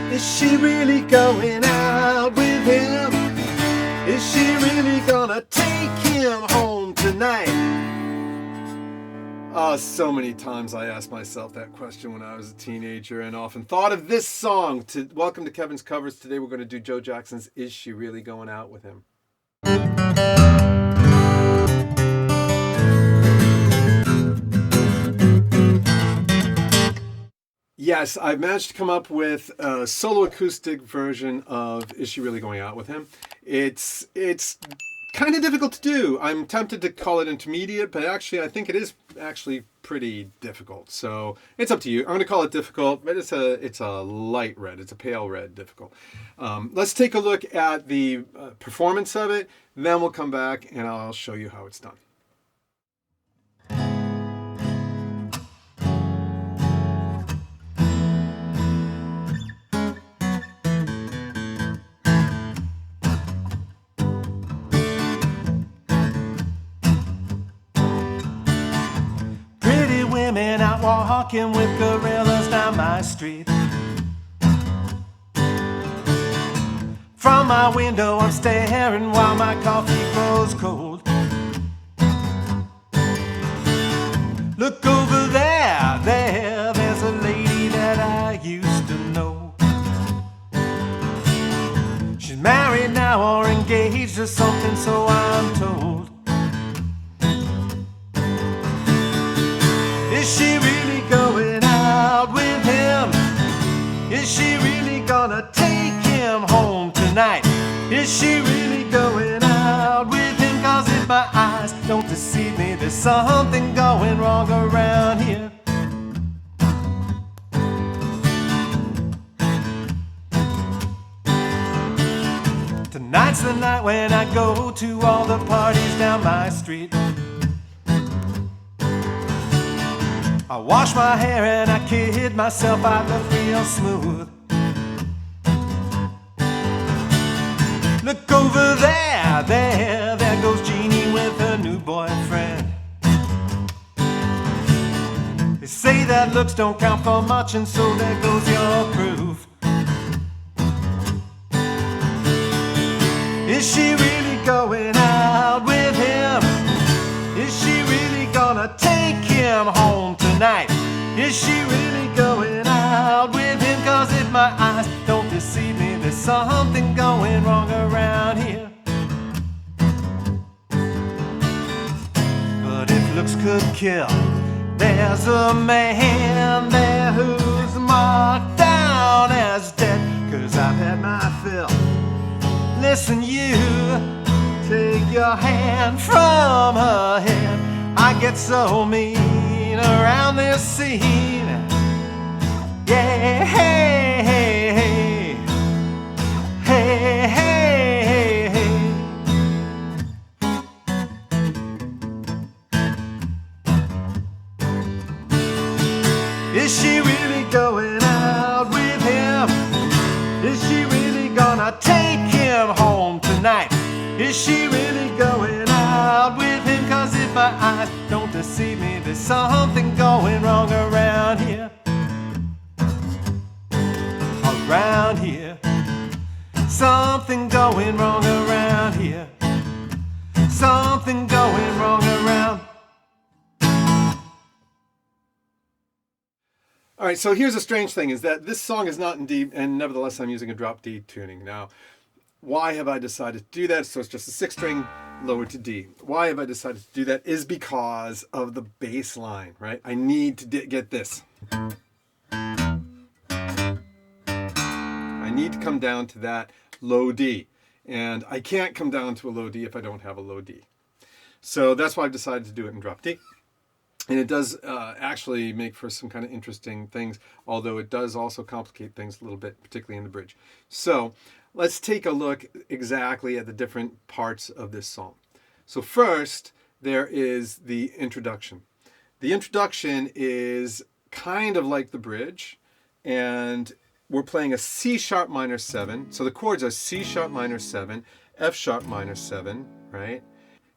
Is she really going out with him? Is she really gonna take him home tonight? Oh, so many times I asked myself that question when I was a teenager and often thought of this song. Welcome to Kevin's Covers. Today we're going to do Joe Jackson's Is She Really Going Out With Him? Yes, I've managed to come up with a solo acoustic version of Is She Really Going Out With Him? It's kind of difficult to do. I'm tempted to call it intermediate, but actually I think it is actually pretty difficult. So it's up to you. I'm going to call it difficult, but it's a light red. It's a pale red difficult. Let's take a look at the performance of it. Then we'll come back and I'll show you how it's done. Women out walking with gorillas down my street. From my window I'm staring while my coffee grows cold. Look over there's a lady that I used to know. She's married now or engaged or something, so I'm told. Is she really going out with him? Is she really gonna take him home tonight? Is she really going out with him? Cause if my eyes don't deceive me, there's something going wrong around here. Tonight's the night when I go to all the parties down my street. I wash my hair and I kid myself I look real smooth. Look over there goes Jeannie with her new boyfriend. They say that looks don't count for much, and so there goes your proof. Is she really going out with him? Is she really gonna take him home tonight? Is she really going out with him? Cause if my eyes don't deceive me, there's something going wrong around here. But if looks could kill, there's a man there who's marked down as dead. Cause I've had my fill. Listen, you take your hand from her head. I get so mean around this scene. Yeah, hey, hey, hey, hey, hey, hey. Is she really going out with him? Is she really gonna take him home tonight? Is she really going out with him? Cause if my eyes don't deceive me, there's something going wrong around here. Around here. Something going wrong around here. Something going wrong around. All right, so here's a strange thing, is that this song is not in D, and nevertheless I'm using a drop D tuning. Now, why have I decided to do that? So it's just a 6-string lowered to D. Why have I decided to do that? Is because of the bass line, right? I need to get this. I need to come down to that low D. And I can't come down to a low D if I don't have a low D. So that's why I've decided to do it in drop D. And it does actually make for some kind of interesting things, although it does also complicate things a little bit, particularly in the bridge. So let's take a look exactly at the different parts of this song. So first, there is the introduction. The introduction is kind of like the bridge, and we're playing a C sharp minor 7. So the chords are C sharp minor 7, F sharp minor 7, right?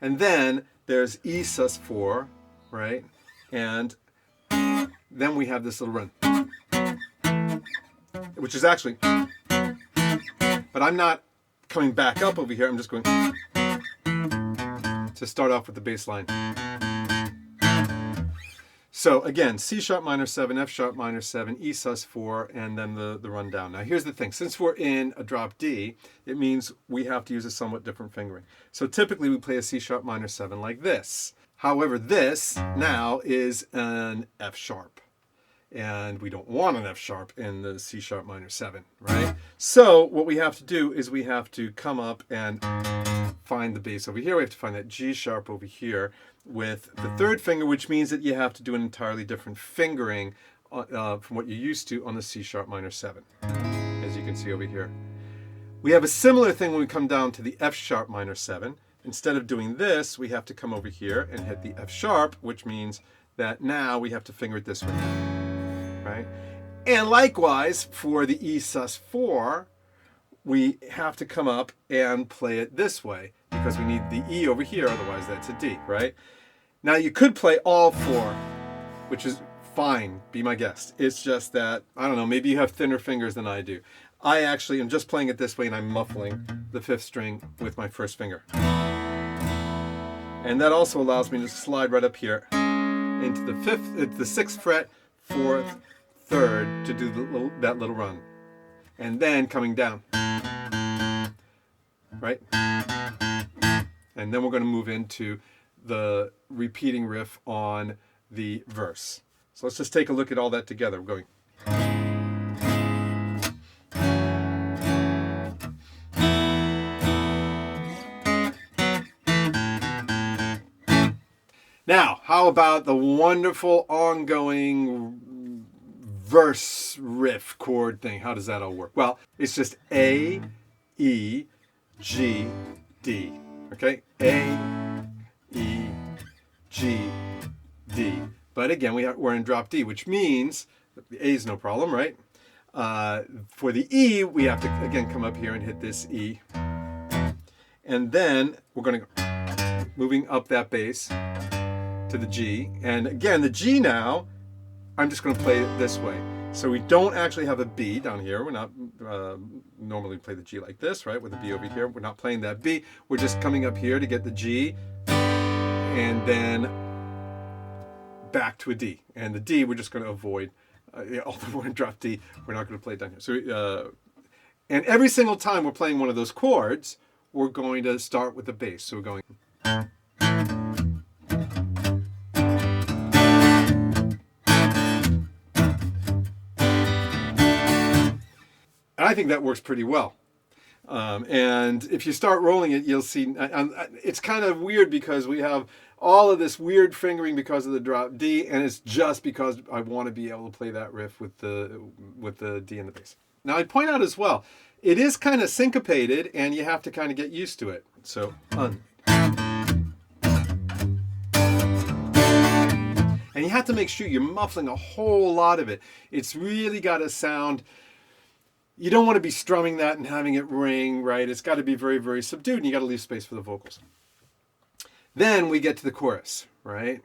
And then there's E sus4, right? And then we have this little run. which is actually, but I'm not coming back up over here. I'm just going to start off with the bass line. So again, C sharp minor 7, F sharp minor 7, E sus4, and then the run down. Now here's the thing, since we're in a drop D, it means we have to use a somewhat different fingering. So typically we play a C sharp minor 7 like this. However, this now is an F sharp. And we don't want an F sharp in the C sharp minor 7, right? So what we have to do is we have to come up and find the bass over here. We have to find that G sharp over here with the third finger, which means that you have to do an entirely different fingering from what you're used to on the C sharp minor 7, as you can see over here. We have a similar thing when we come down to the F sharp minor 7. Instead of doing this, we have to come over here and hit the F sharp, which means that now we have to finger it this way, right? And likewise, for the E sus4, we have to come up and play it this way because we need the E over here, otherwise that's a D, right? Now you could play all 4, which is fine, be my guest. It's just that, I don't know, maybe you have thinner fingers than I do. I actually am just playing it this way and I'm muffling the 5th string with my 1st finger. And that also allows me to slide right up here into the 6th fret, 4th, 3rd to do that little run. And then coming down, right? And then we're going to move into the repeating riff on the verse. So let's just take a look at all that together. We're going. Now, how about the wonderful ongoing verse riff chord thing? How does that all work? Well, it's just A, E, G, D. Okay? A, E, G, D. But again, we're in drop D, which means the A is no problem, right? For the E, we have to, again, come up here and hit this E. And then we're going to go moving up that bass to the G. And again, the G now, I'm just going to play it this way. So we don't actually have a B down here. We're not normally play the G like this, right? With a B over here. We're not playing that B. We're just coming up here to get the G and then back to a D. And the D we're just going to avoid. Although we're in drop D, we're not going to play it down here. So, and every single time we're playing one of those chords, we're going to start with the bass. So we're going. I think that works pretty well. And if you start rolling it, you'll see, it's kind of weird because we have all of this weird fingering because of the drop D, and it's just because I want to be able to play that riff with the D and the bass. Now I'd point out as well, it is kind of syncopated and you have to kind of get used to it. So, and you have to make sure you're muffling a whole lot of it. It's really got to sound. You don't want to be strumming that and having it ring, right? It's got to be very, very subdued, and you got to leave space for the vocals. Then we get to the chorus, right?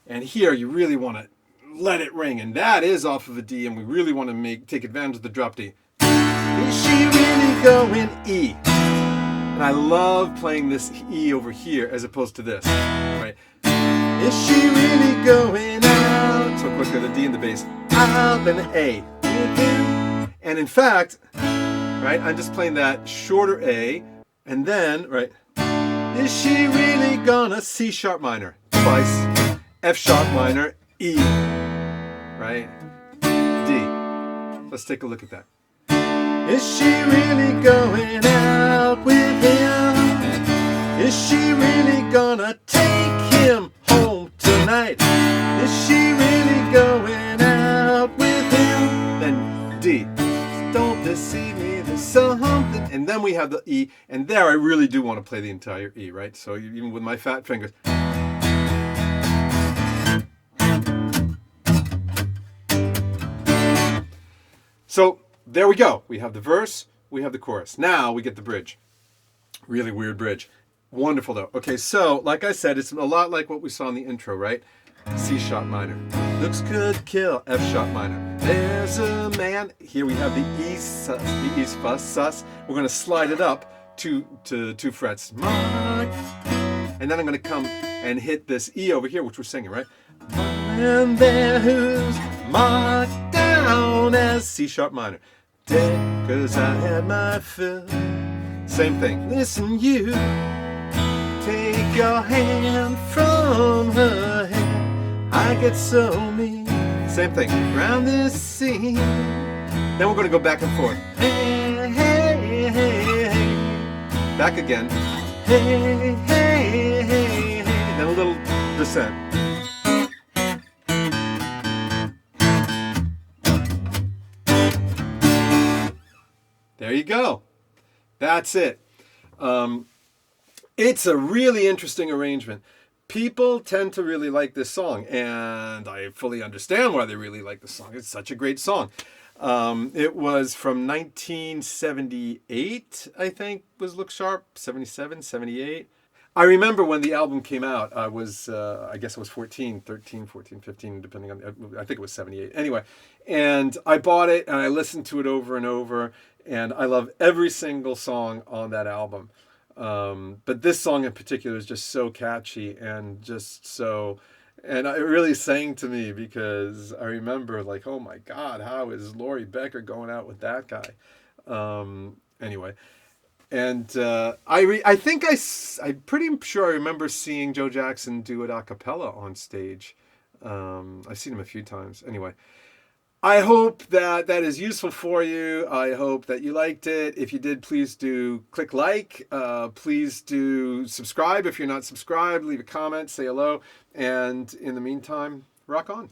And here you really want to let it ring, and that is off of a D, and we really want to take advantage of the drop D. Is she really going E? And I love playing this E over here as opposed to this, right? Is she really going out? So quickly the D and the bass, out, then the A. And in fact, right, I'm just playing that shorter A, and then, right, is she really gonna C sharp minor twice, F sharp minor, E, right, D. Let's take a look at that. Is she really going out with him? Is she really gonna take him home tonight? Is she really going out with him? Then D. Don't deceive me, there's something. And then we have the E, and there I really do want to play the entire E, right? So even with my fat fingers. So there we go. We have the verse, we have the chorus. Now we get the bridge. Really weird bridge. Wonderful though. Okay, so like I said, it's a lot like what we saw in the intro, right? C sharp minor. Looks could kill F sharp minor. There's a man. Here we have the E sus, the E sus sus. We're going to slide it up two frets. Mark. And then I'm going to come and hit this E over here, which we're singing, right? And there who's marked down as C sharp minor. Dead, 'cause I had my fill. Same thing. Listen, you. Take your hand from her hand. I get so mean. Same thing. Round this scene. Then we're going to go back and forth. Hey, hey, hey, hey. Back again. Hey, hey, hey, hey. Then a little descent. There you go. That's it. It's a really interesting arrangement. People tend to really like this song, and I fully understand why they really like the song. It's such a great song. It was from 1978, I think, was Look Sharp, 77, 78. I remember when the album came out, I was, I guess I was 14, 15, depending on, I think it was 78. Anyway, and I bought it, and I listened to it over and over, and I love every single song on that album. But this song in particular is just so catchy and just so, and it really sang to me because I remember like, oh my God, how is Laurie Becker going out with that guy? Anyway, and I'm pretty sure I remember seeing Joe Jackson do it a cappella on stage. I've seen him a few times. Anyway. I hope that is useful for you. I hope that you liked it. If you did, please do click like. Please do subscribe if you're not subscribed. Leave a comment, say hello. And in the meantime, rock on.